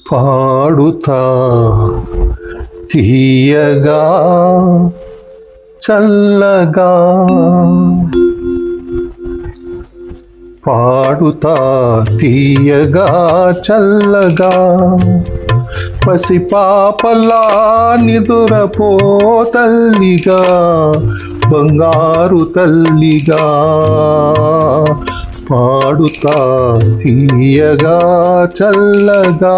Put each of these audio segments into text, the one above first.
పాడుతా తీయగా చల్లగా, పాడుతా తీయగా చల్లగా, పసిపాపలా నిదురపో తల్లిగా, బంగారు తల్లిగా. పాడుతా తీయగా చల్లగా.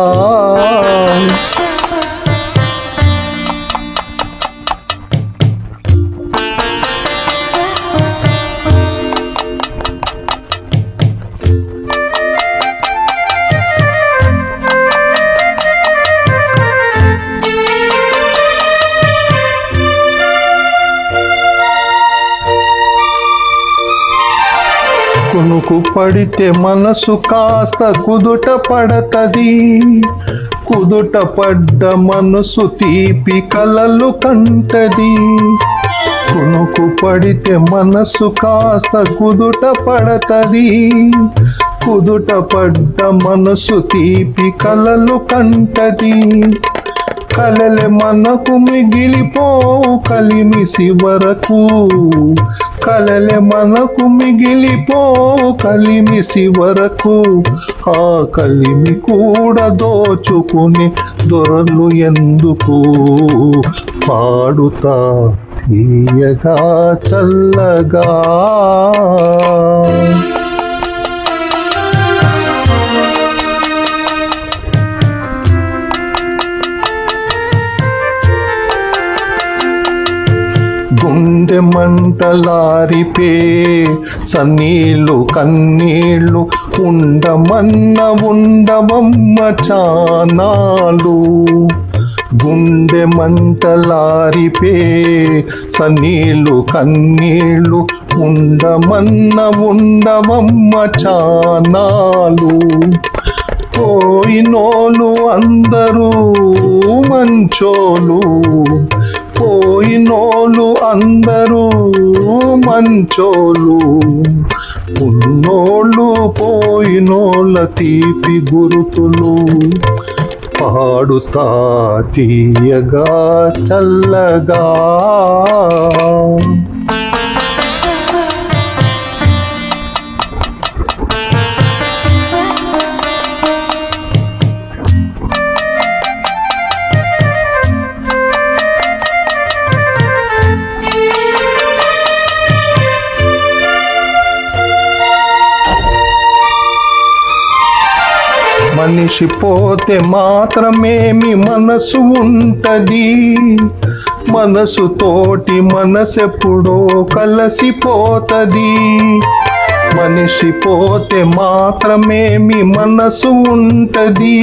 కునుకు పడితే మనసు కాస్త కుదుట పడతది, కుదుట పడ్డ మనసు తీపి కలలు కంటది. కునుకు పడితే మనసు కాస్త కుదుట పడతది, కుదుట పడ్డ మనసు తీపి కలలు కంటది. కలలే మనకు మిగిలిపోవు కలిమిసి వరకు, కలలే మనకు మిగిలిపోవు కలిమిసి వరకు. ఆ కలిమి కూడా దోచుకుని దొరలు ఎందుకు. పాడుతా తీయగా చల్లగా. గుండె మంటలారిపే సన్నీళ్ళు కన్నీళ్ళు, ఉండమన్న ఉండవమ్మ చానాలు. గుండె మంటలారిపే సన్నీళ్ళు కన్నీళ్ళు, ఉండమన్న ఉండవమ్మ చానాలు. పోయినోలు అందరూ మంచోలు, పోయినోలు అందరూ మంచోలు, ఉన్నోళ్ళు పోయినోళ్ళ తీపి గురుతులు. పాడుతా తీయగా చల్లగా. మనిషి పోతే మాత్రమేమి మనసు ఉంటది, మనసుతోటి మనసెప్పుడో కలసిపోతది. మనిషి పోతే మాత్రమేమి మనసు ఉంటది,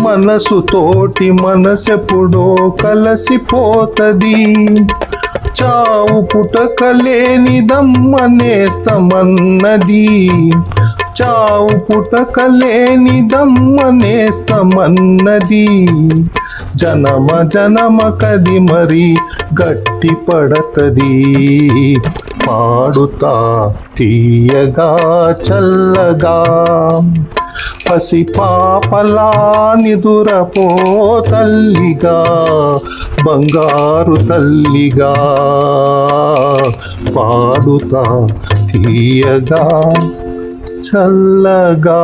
మనసుతోటి మనసెప్పుడో కలసిపోతది. చావు పుటకలేనిదమ్మ నేస్తమన్నది, చావు పుటకలేనిదమ్మ నేస్తమన్నది. జనమ జనమ కది మరి గట్టి పడతది. పాడుతా తీయగా చల్లగా, పసిపాపలా నిదురపో తల్లిగా, బంగారు తల్లిగా. పాడుతా తీయగా చల్లగా.